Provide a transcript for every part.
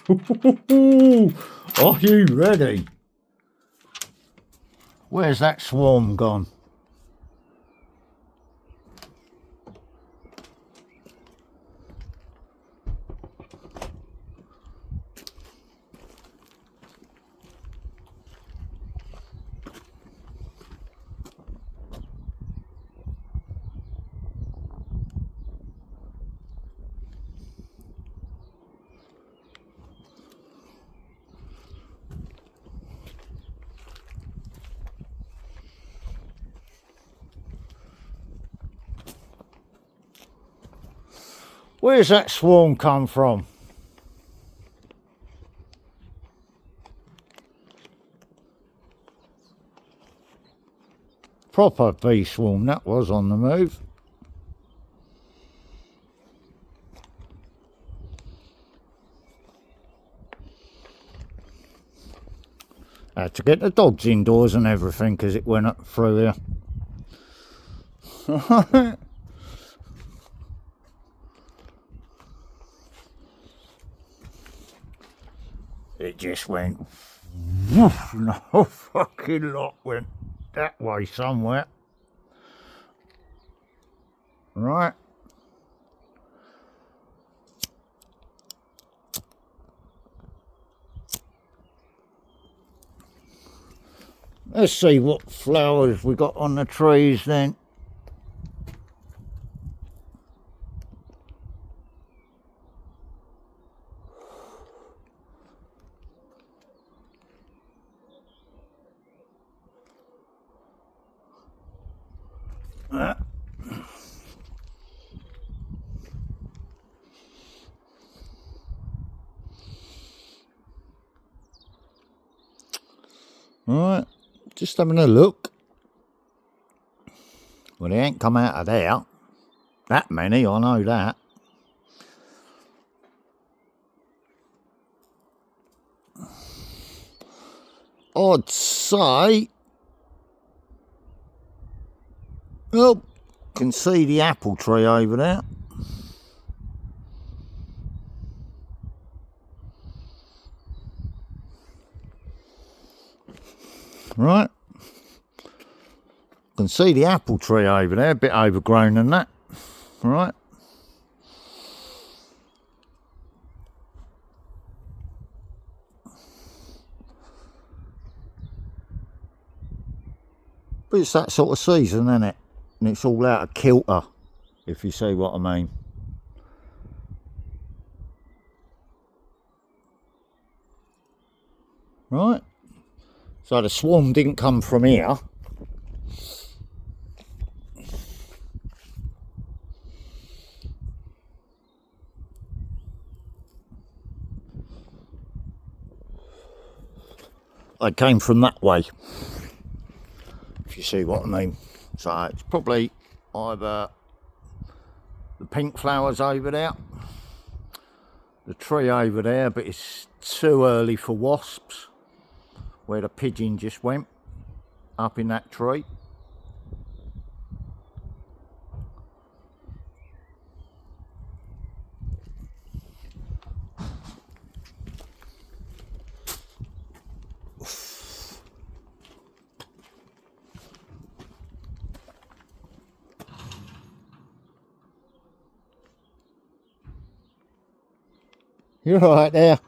Are you ready? Where's that swarm gone? Where's that swarm come from? Proper bee swarm that was on the move. Had to get the dogs indoors and everything because it went up through here. It just went woof, and the whole fucking lot went that way somewhere. Right. Let's see what flowers we got on the trees then. Right, just having a look. Well, they ain't come out of there. That many, I know that. I'd say, oh, can see the apple tree over there. Right, can see the apple tree over there, a bit overgrown than that. Right. But it's that sort of season, isn't it? And it's all out of kilter, if you see what I mean. Right. So the swarm didn't come from here. I came from that way, if you see what I mean. So it's probably either the pink flowers over there, the tree over there, but it's too early for wasps, where the pigeon just went up in that tree. You're right there.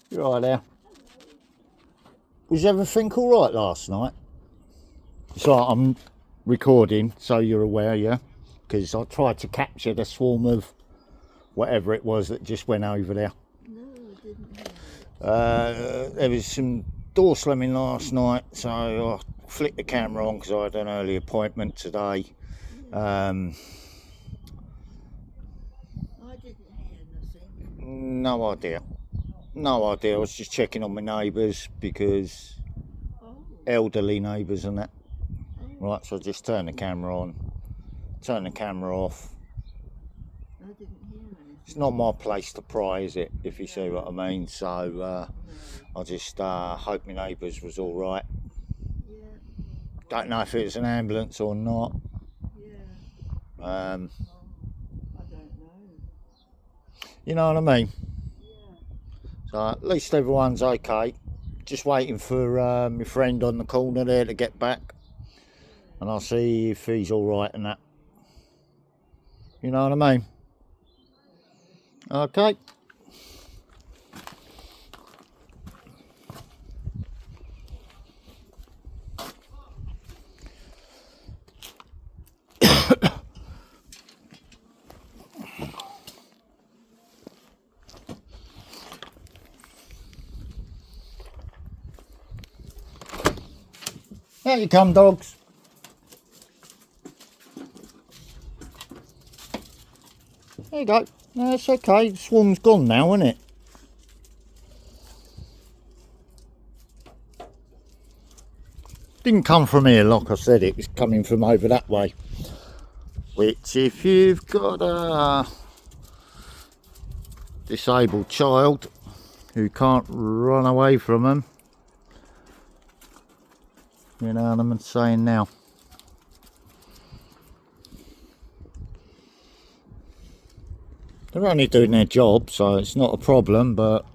You're right there. Was everything all right last night? So I'm recording, so you're aware, yeah? Because I tried to capture the swarm of whatever it was that just went over there. No, I didn't. There was some door slamming last night, so I flicked the camera on because I had an early appointment today. I didn't hear nothing. No idea. No idea. I was just checking on my neighbours because elderly neighbours and that. Right, so I just turned the camera on, turn the camera off. I didn't hear anything. It's not my place to pry, is it, if you see what I mean? So I just hope my neighbours was all right. Yeah, Don't know if it was an ambulance or not. yeah. I don't know. You know what I mean? Yeah. So at least everyone's okay. Just waiting for my friend on the corner there to get back, and I'll see if he's all right and that. You know what I mean? Okay. There you come, dogs. There you go. No, it's okay. The swarm's gone now, isn't it? Didn't come from here, like I said. It was coming from over that way. Which, if you've got a disabled child who can't run away from them, you know what I'm saying now. They're only doing their job, so it's not a problem, but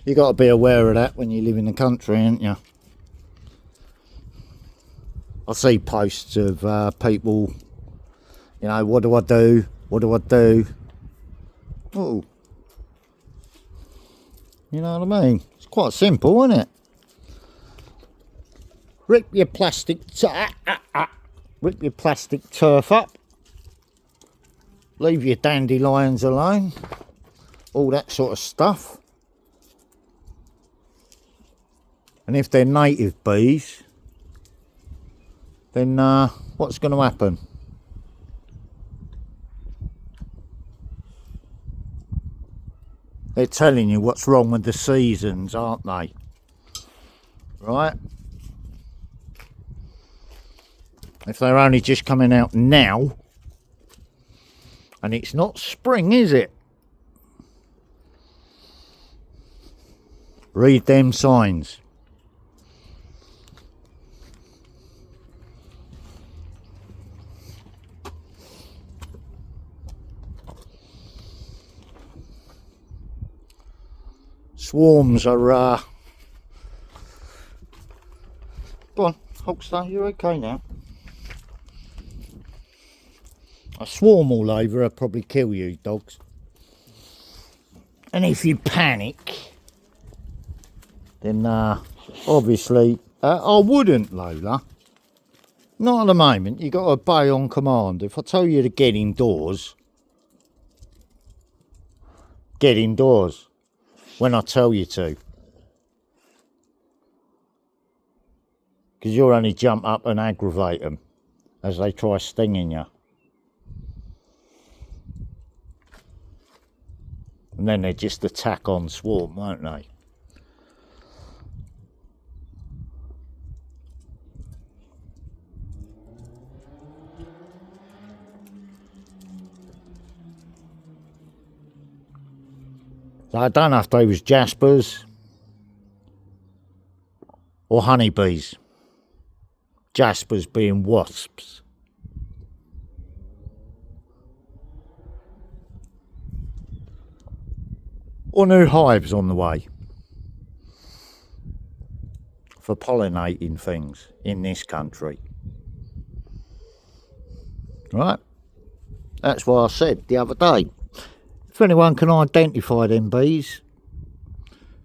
you got to be aware of that when you live in the country, ain't you? I see posts of people, you know, what do I do? What do I do? Oh, you know what I mean? It's quite simple, isn't it? Rip your plastic, rip your plastic turf up. Leave your dandelions alone. All that sort of stuff. And if they're native bees, then what's going to happen? They're telling you what's wrong with the seasons, aren't they? Right? If they're only just coming out now, and it's not spring, is it? Read them signs. Swarms are go on, Hulkster, you're okay now. A swarm all over will probably kill you, dogs. And if you panic, then obviously I wouldn't, Lola. Not at the moment. You got to obey on command. If I tell you to get indoors, get indoors when I tell you to. Because you'll only jump up and aggravate them as they try stinging you. And then they just attack on swarm, won't they? So I don't know if they was jaspers or honeybees. Jaspers being wasps. Or new hives on the way for pollinating things in this country. Right? That's what I said the other day. If anyone can identify them bees,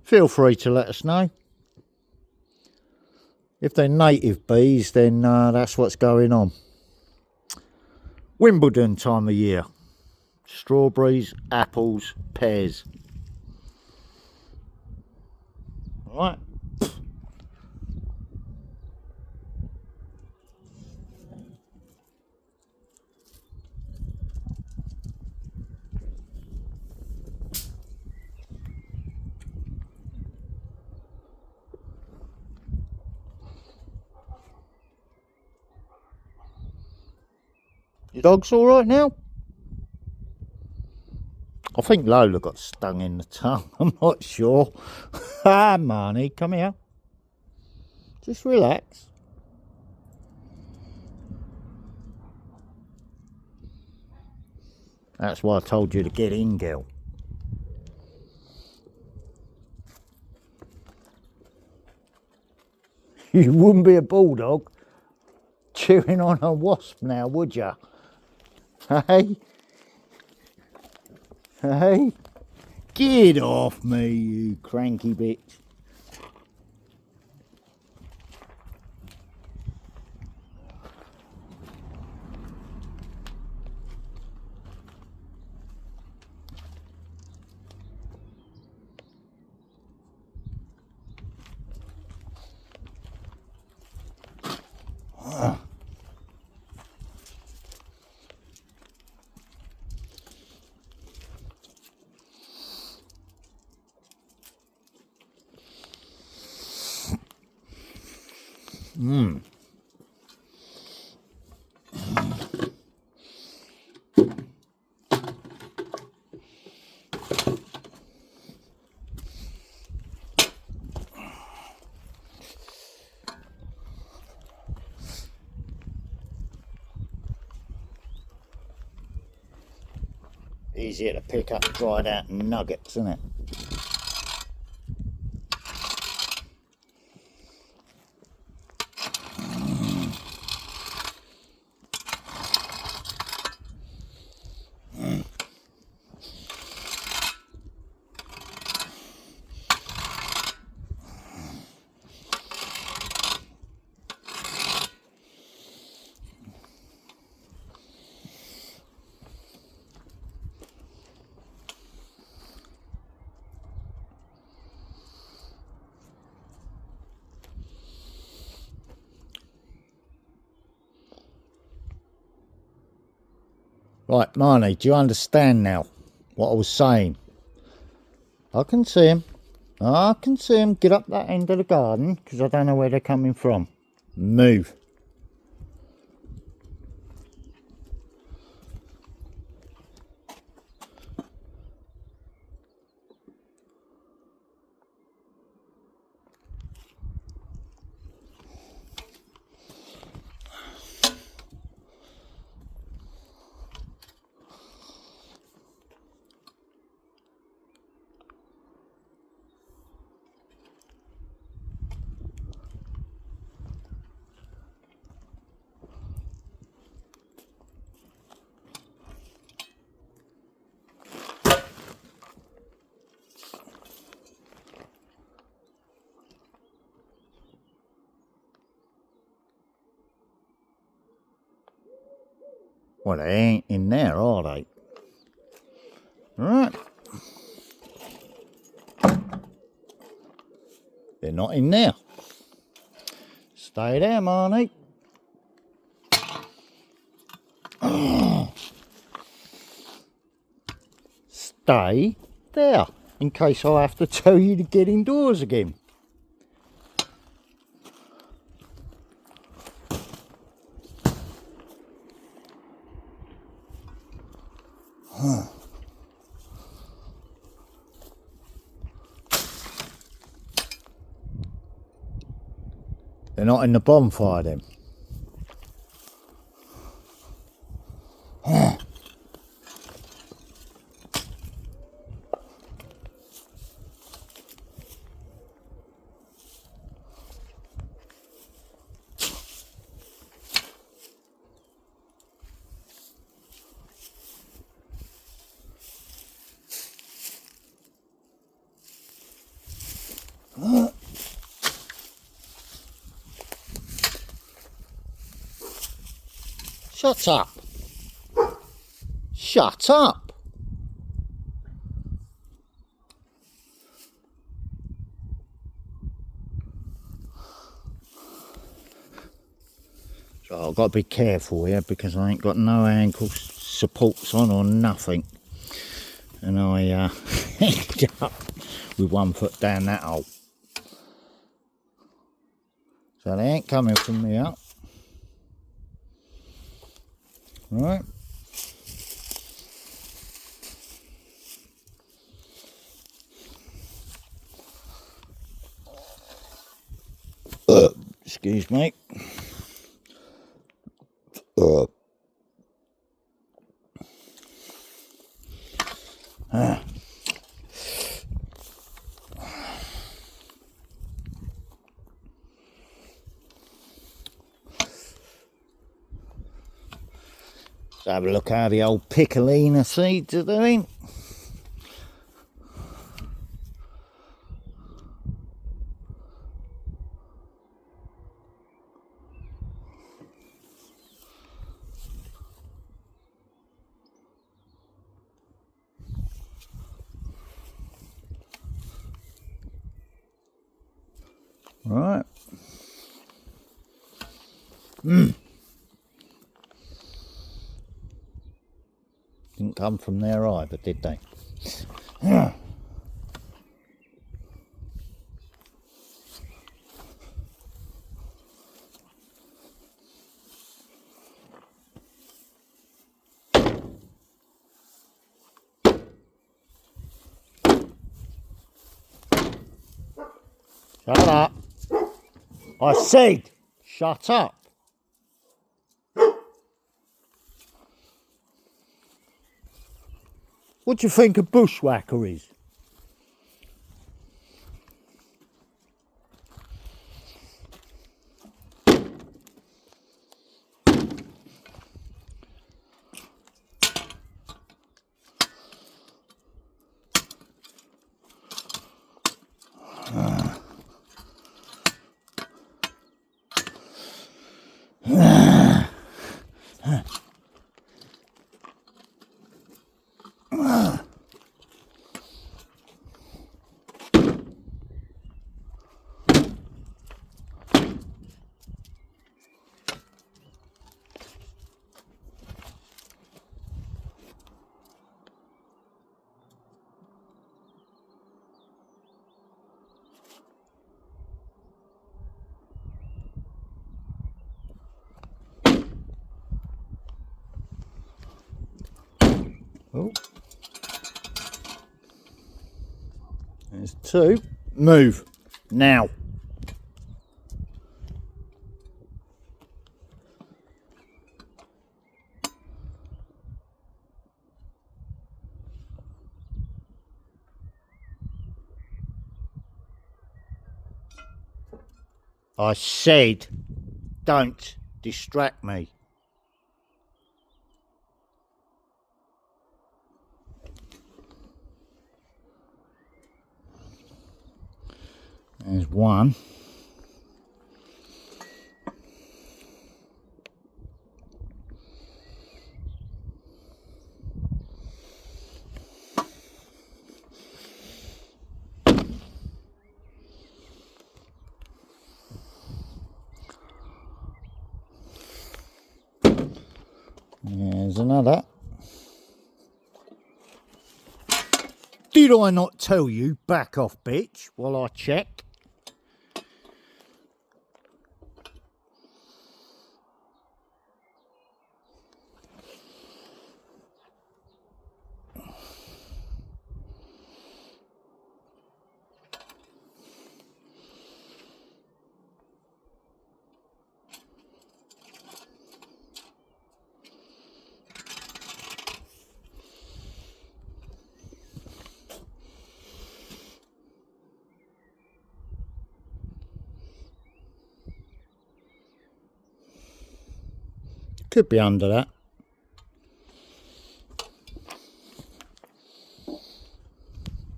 feel free to let us know. If they're native bees, then that's what's going on. Wimbledon time of year. Strawberries, apples, pears. Right. Your dog's all right now? I think Lola got stung in the tongue. I'm not sure. Ah, Marnie, come here. Just relax. That's why I told you to get in, girl. You wouldn't be a bulldog chewing on a wasp now, would you? Hey? Hey? Get off me, you cranky bitch. Easier to pick up dried out nuggets, isn't it? Right, Marnie, do you understand now what I was saying? I can see him. I can see him. Get up that end of the garden, because I don't know where they're coming from. Move. Well, they ain't in there, are they? Right. They're not in there. Stay there, Marnie. Stay there, in case I have to tell you to get indoors again. They're not in the bonfire then. Shut up. Shut up. So I've got to be careful here because I ain't got no ankle supports on or nothing. And I ended up with 1 foot down that hole. So they ain't coming from me up. Right. Excuse me. Let's have a look how the old Piccolina seeds are doing. Right. Didn't come from there either, did they? Shut up. I said, shut up. What do you think a bushwhacker is? Oh. There's two. Move. Now. I said, don't distract me. There's one. There's another. Did I not tell you, back off bitch, while I check? Could be under that.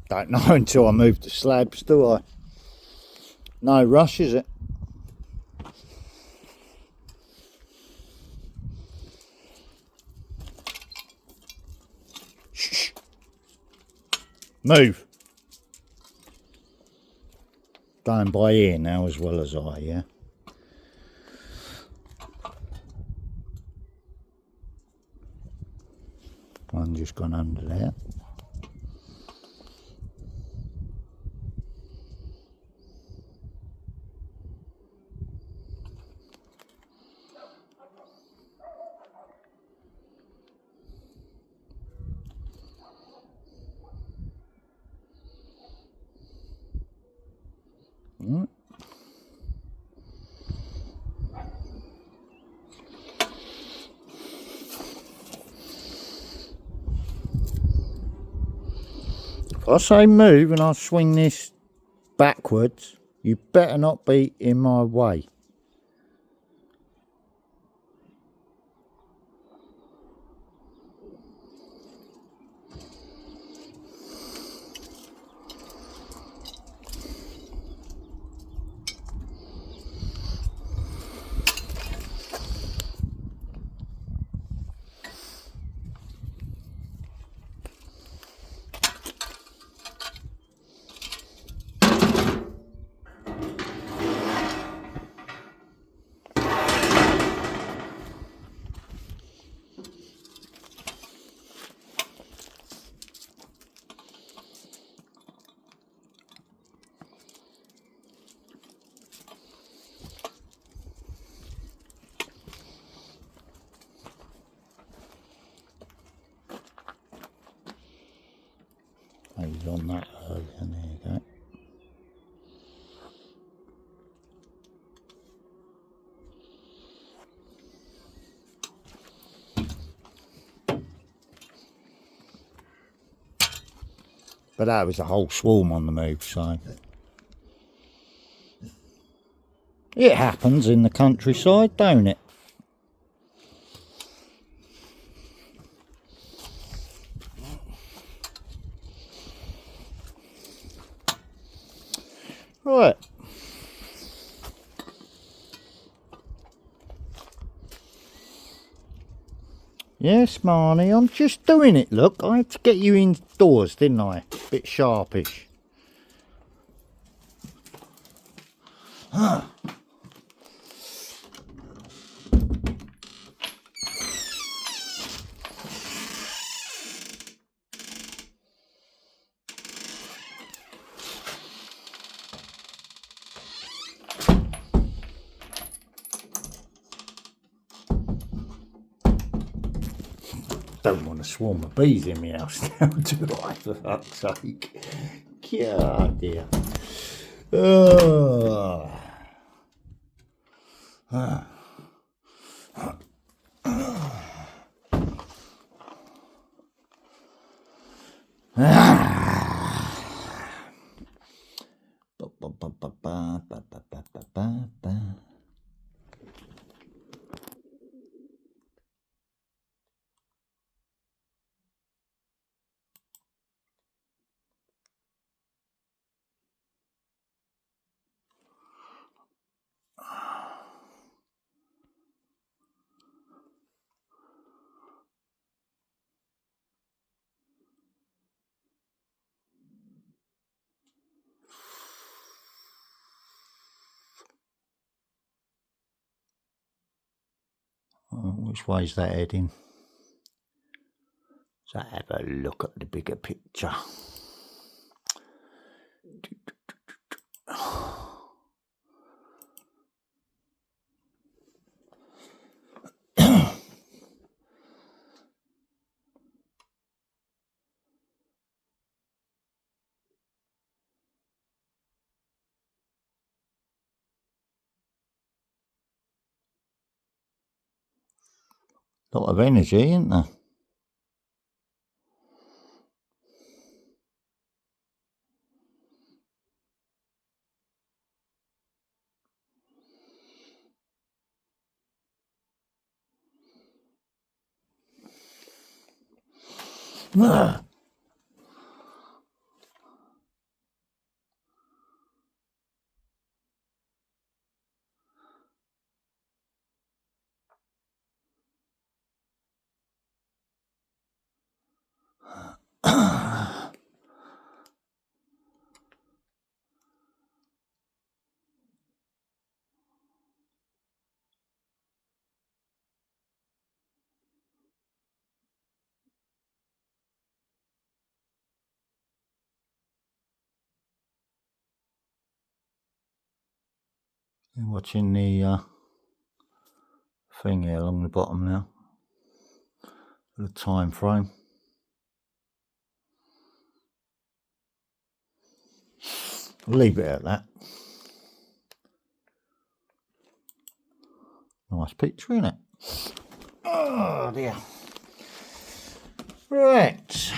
Don't know until I move the slabs, do I? No rush, is it? Shh. Move. Going by ear now as well as I, yeah? One just gone under there. Right. If I say move and I swing this backwards, you better not be in my way. was on that earlier, and there you go. But that was a whole swarm on the move, so it happens in the countryside, don't it? Right. Yes, Marnie, I'm just doing it, look. I had to get you indoors, didn't I? Bit sharpish. Don't want a swarm of bees in my house now, do I, for fuck's sake? God, dear. Oh. Which way's that heading? Let's have a look at the bigger picture. Lot of energy, isn't there? You're watching the thing here along the bottom now, the time frame. I'll leave it at that. Nice picture, isn't it? Oh dear. Right.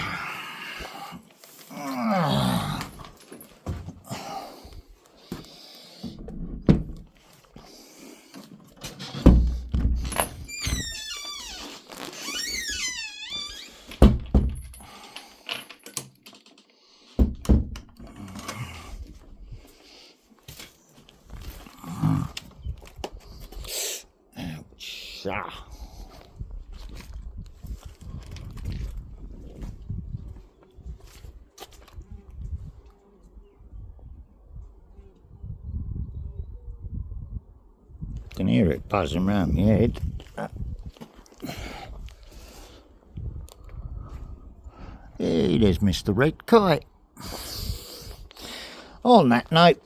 Ouch. Can hear it buzzing around my head. Hey, there's Mr. Red Kite. On that note,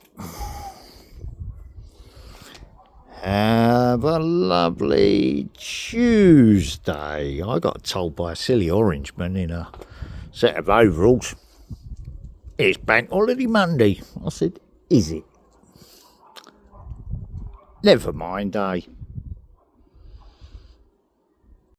have a lovely Tuesday. I got told by a silly orangeman in a set of overalls It's Bank Holiday Monday. I said, is it? Never mind, eh?